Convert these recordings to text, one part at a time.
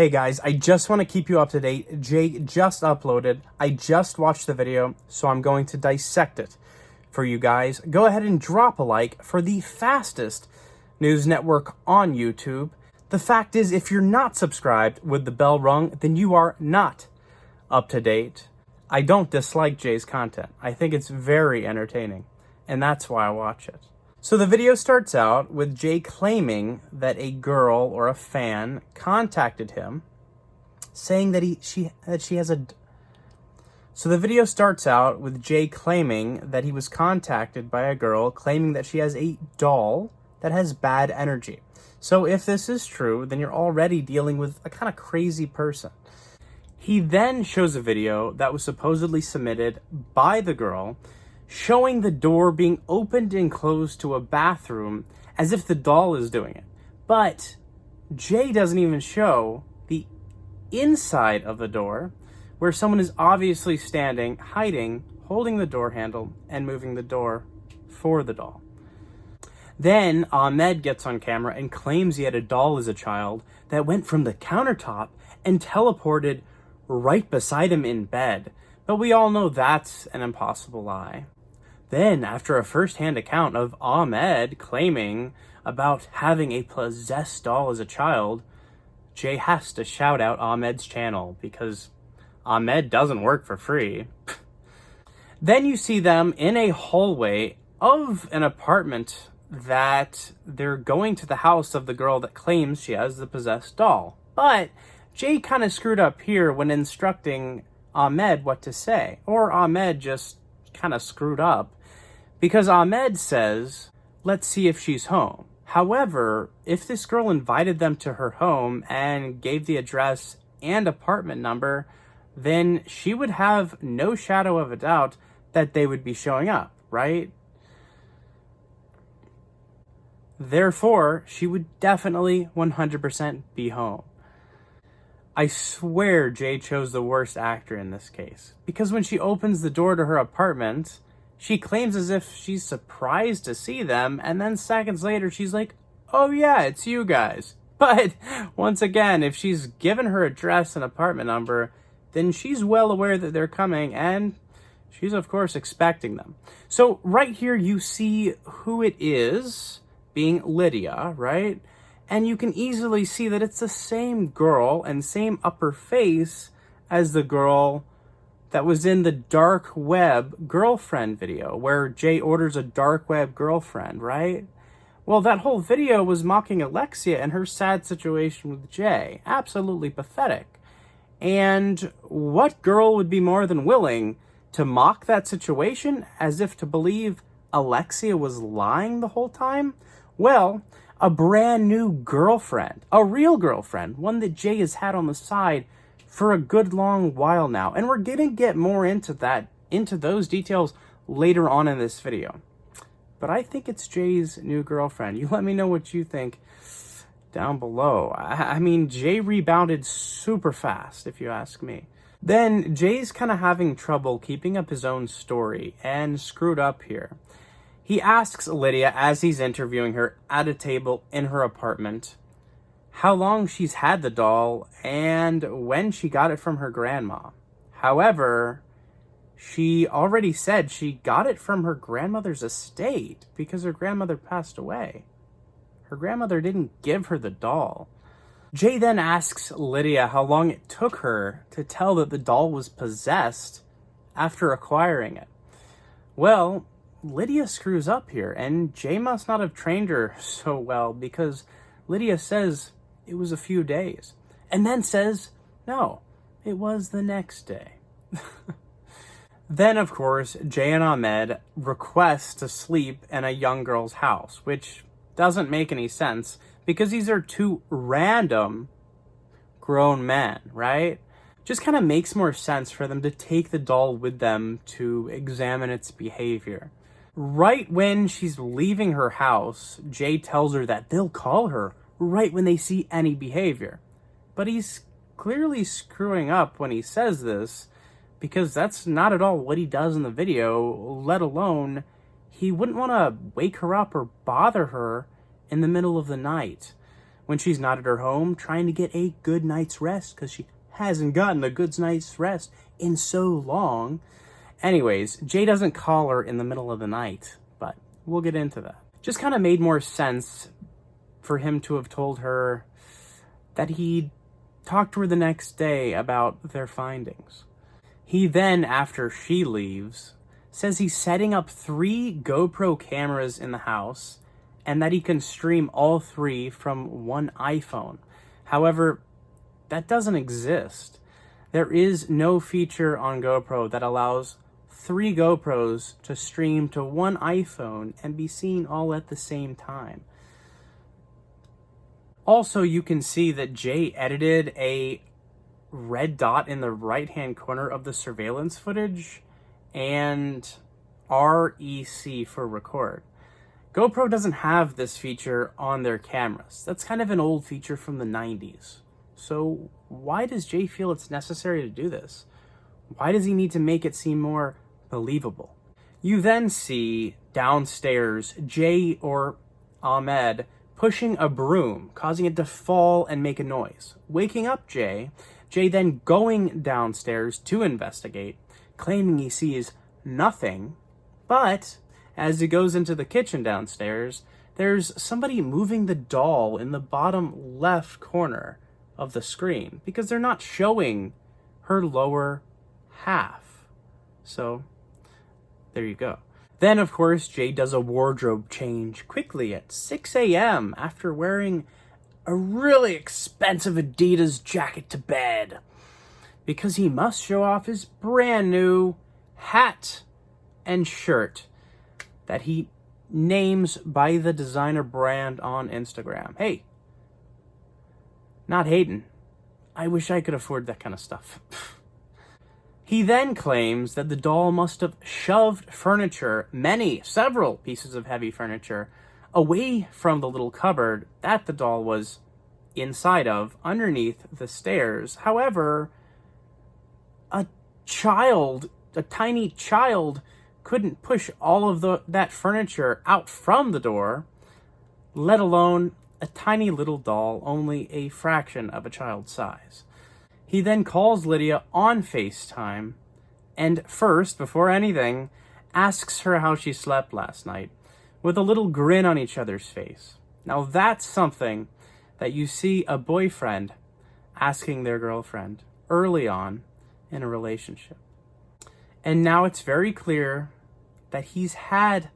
Hey guys, I just want to keep you up to date. Jay just uploaded. I just watched the video, so I'm going to dissect it for you guys. Go ahead and drop a like for the fastest news network on YouTube. The fact is, if you're not subscribed with the bell rung, then you are not up to date. I don't dislike Jay's content. I think it's very entertaining, and that's why I watch it. So the video starts out with Jay claiming that a girl or a fan contacted him, saying that she has a. So the video starts out with Jay claiming that he was contacted by a girl claiming that she has a doll that has bad energy. So if this is true, then you're already dealing with a kind of crazy person. He then shows a video that was supposedly submitted by the girl, showing the door being opened and closed to a bathroom as if the doll is doing it. But Jay doesn't even show the inside of the door, where someone is obviously standing, hiding, holding the door handle, and moving the door for the doll. Then Ahmed gets on camera and claims he had a doll as a child that went from the countertop and teleported right beside him in bed. But we all know that's an impossible lie. Then, after a first-hand account of Ahmed claiming about having a possessed doll as a child, Jay has to shout out Ahmed's channel because Ahmed doesn't work for free. Then you see them in a hallway of an apartment that they're going to the house of the girl that claims she has the possessed doll. But Jay kind of screwed up here when instructing Ahmed what to say. Or Ahmed just kind of screwed up. Because Ahmed says, let's see if she's home. However, if this girl invited them to her home and gave the address and apartment number, then she would have no shadow of a doubt that they would be showing up, right? Therefore, she would definitely 100% be home. I swear Jay chose the worst actor in this case. Because when she opens the door to her apartment, she claims as if she's surprised to see them, and then seconds later she's like, oh yeah, it's you guys. But once again, if she's given her address and apartment number, then she's well aware that they're coming, and she's of course expecting them. So right here you see who it is, being Lydia, right? And you can easily see that it's the same girl and same upper face as the girl that was in the dark web girlfriend video, where Jay orders a dark web girlfriend, right? Well, that whole video was mocking Alexia and her sad situation with Jay. Absolutely pathetic. And what girl would be more than willing to mock that situation as if to believe Alexia was lying the whole time? Well, a brand new girlfriend, a real girlfriend, one that Jay has had on the side for a good long while now. And we're gonna get more into those details later on in this video. But I think it's Jay's new girlfriend. You let me know what you think down below. I mean, Jay rebounded super fast, if you ask me. Then Jay's kind of having trouble keeping up his own story and screwed up here. He asks Lydia as he's interviewing her at a table in her apartment how long she's had the doll and when she got it from her grandma. However, she already said she got it from her grandmother's estate because her grandmother passed away. Her grandmother didn't give her the doll. Jay then asks Lydia how long it took her to tell that the doll was possessed after acquiring it. Well, Lydia screws up here, and Jay must not have trained her so well because Lydia says it was a few days, and then says, no, it was the next day. Then, of course, Jay and Ahmed request to sleep in a young girl's house, which doesn't make any sense because these are two random grown men, right? Just kind of makes more sense for them to take the doll with them to examine its behavior. Right when she's leaving her house, Jay tells her that they'll call her right when they see any behavior. But he's clearly screwing up when he says this, because that's not at all what he does in the video, let alone he wouldn't want to wake her up or bother her in the middle of the night. when she's not at her home trying to get a good night's rest because she hasn't gotten a good night's rest in so long. Anyways, Jay doesn't call her in the middle of the night, but we'll get into that. Just kind of made more sense for him to have told her that he'd talk to her the next day about their findings. He then, after she leaves, says he's setting up 3 GoPro cameras in the house and that he can stream all 3 from one iPhone. However, that doesn't exist. There is no feature on GoPro that allows 3 GoPros to stream to one iPhone and be seen all at the same time. Also, you can see that Jay edited a red dot in the right-hand corner of the surveillance footage and REC for record. GoPro doesn't have this feature on their cameras. That's kind of an old feature from the 90s. So why does Jay feel it's necessary to do this? Why does he need to make it seem more believable? You then see downstairs Jay or Ahmed pushing a broom, causing it to fall and make a noise. Waking up Jay then going downstairs to investigate, claiming he sees nothing, but as he goes into the kitchen downstairs, there's somebody moving the doll in the bottom left corner of the screen because they're not showing her lower half. So there you go. Then, of course, Jay does a wardrobe change quickly at 6 a.m. after wearing a really expensive Adidas jacket to bed because he must show off his brand new hat and shirt that he names by the designer brand on Instagram. Hey, not hating. I wish I could afford that kind of stuff. He then claims that the doll must have shoved several pieces of heavy furniture, away from the little cupboard that the doll was inside of, underneath the stairs. However, a tiny child couldn't push all of that furniture out from the door, let alone a tiny little doll only a fraction of a child's size. He then calls Lydia on FaceTime and first, before anything, asks her how she slept last night, with a little grin on each other's face. Now that's something that you see a boyfriend asking their girlfriend early on in a relationship. And now it's very clear that he's had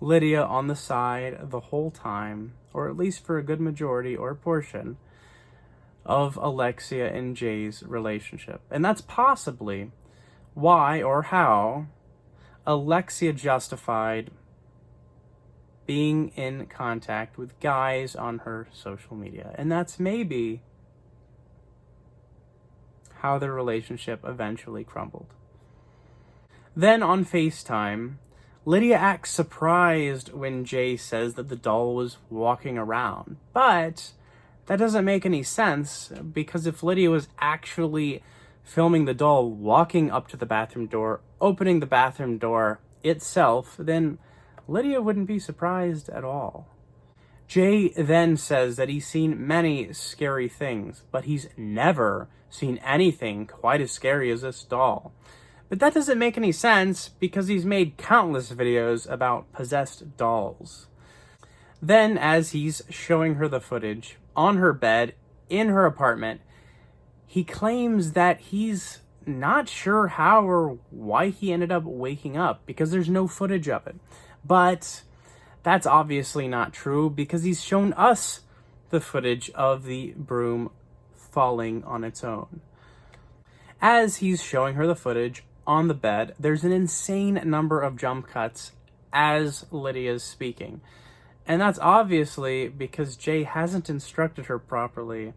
Lydia on the side the whole time, or at least for a good majority or portion of Alexia and Jay's relationship. And that's possibly why or how Alexia justified being in contact with guys on her social media. And that's maybe how their relationship eventually crumbled. Then on FaceTime, Lydia acts surprised when Jay says that the doll was walking around. But that doesn't make any sense, because if Lydia was actually filming the doll walking up to the bathroom door, opening the bathroom door itself, then Lydia wouldn't be surprised at all. Jay then says that he's seen many scary things, but he's never seen anything quite as scary as this doll. But that doesn't make any sense because he's made countless videos about possessed dolls. Then, as he's showing her the footage on her bed in her apartment, he claims that he's not sure how or why he ended up waking up because there's no footage of it. But that's obviously not true because he's shown us the footage of the broom falling on its own. As he's showing her the footage on the bed, there's an insane number of jump cuts as Lydia's speaking. And that's obviously because Jay hasn't instructed her properly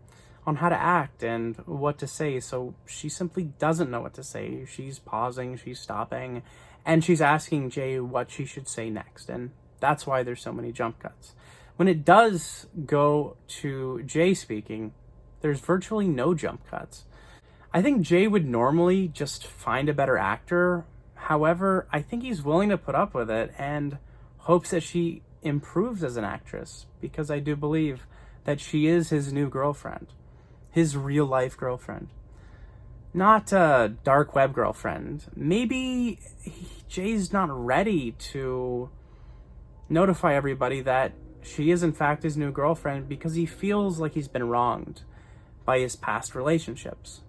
on how to act and what to say, so she simply doesn't know what to say. She's pausing, she's stopping, and she's asking Jay what she should say next, and that's why there's so many jump cuts. When it does go to Jay speaking, there's virtually no jump cuts. I think Jay would normally just find a better actor. However, I think he's willing to put up with it and hopes that she improves as an actress, because I do believe that she is his new girlfriend, his real-life girlfriend. Not a dark web girlfriend. Maybe Jay's not ready to notify everybody that she is in fact his new girlfriend because he feels like he's been wronged by his past relationships.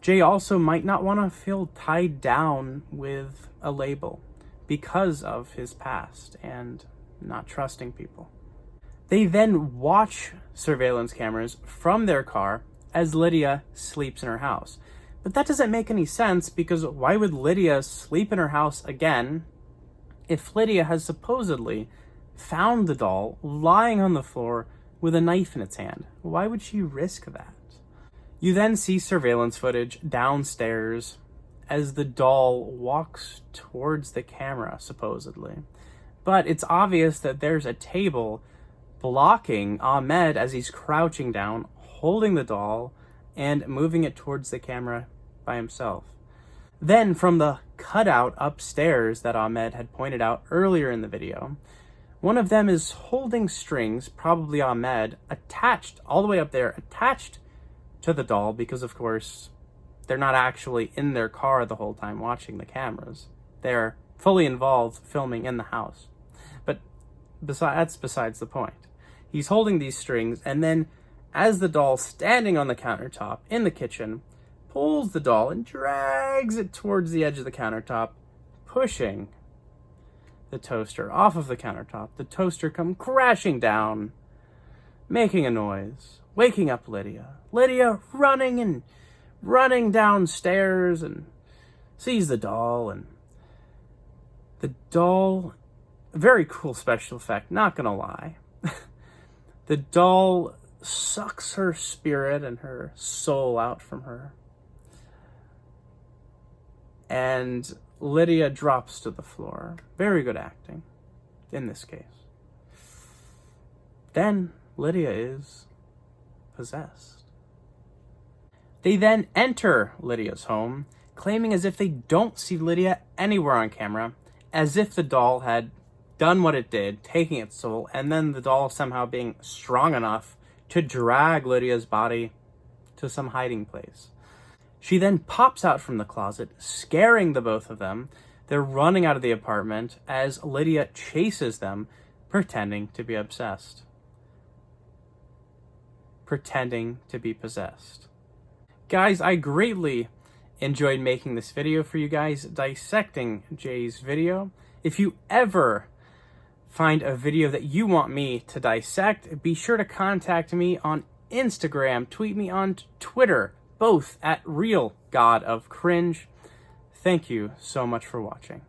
Jay also might not want to feel tied down with a label because of his past and not trusting people. They then watch surveillance cameras from their car as Lydia sleeps in her house. But that doesn't make any sense, because why would Lydia sleep in her house again if Lydia has supposedly found the doll lying on the floor with a knife in its hand? Why would she risk that? You then see surveillance footage downstairs as the doll walks towards the camera, supposedly. But it's obvious that there's a table blocking Ahmed as he's crouching down, holding the doll, and moving it towards the camera by himself. Then, from the cutout upstairs that Ahmed had pointed out earlier in the video, one of them is holding strings, probably Ahmed, attached, all the way up there, attached to the doll, because of course, they're not actually in their car the whole time watching the cameras. They're fully involved filming in the house. But that's besides the point. He's holding these strings, and then as the doll standing on the countertop in the kitchen pulls the doll and drags it towards the edge of the countertop, pushing the toaster off of the countertop. The toaster comes crashing down, making a noise, waking up Lydia. Lydia running downstairs and sees the doll, and the doll, very cool special effect, not gonna lie. The doll sucks her spirit and her soul out from her. And Lydia drops to the floor. Very good acting in this case. Then Lydia is possessed. They then enter Lydia's home, claiming as if they don't see Lydia anywhere on camera, as if the doll had done what it did, taking its soul, and then the doll somehow being strong enough to drag Lydia's body to some hiding place. She then pops out from the closet, scaring the both of them. They're running out of the apartment as Lydia chases them, pretending to be obsessed. Pretending to be possessed. Guys, I greatly enjoyed making this video for you guys, dissecting Jay's video. If you ever find a video that you want me to dissect, be sure to contact me on Instagram, tweet me on Twitter, both at RealGodOfCringe. Thank you so much for watching.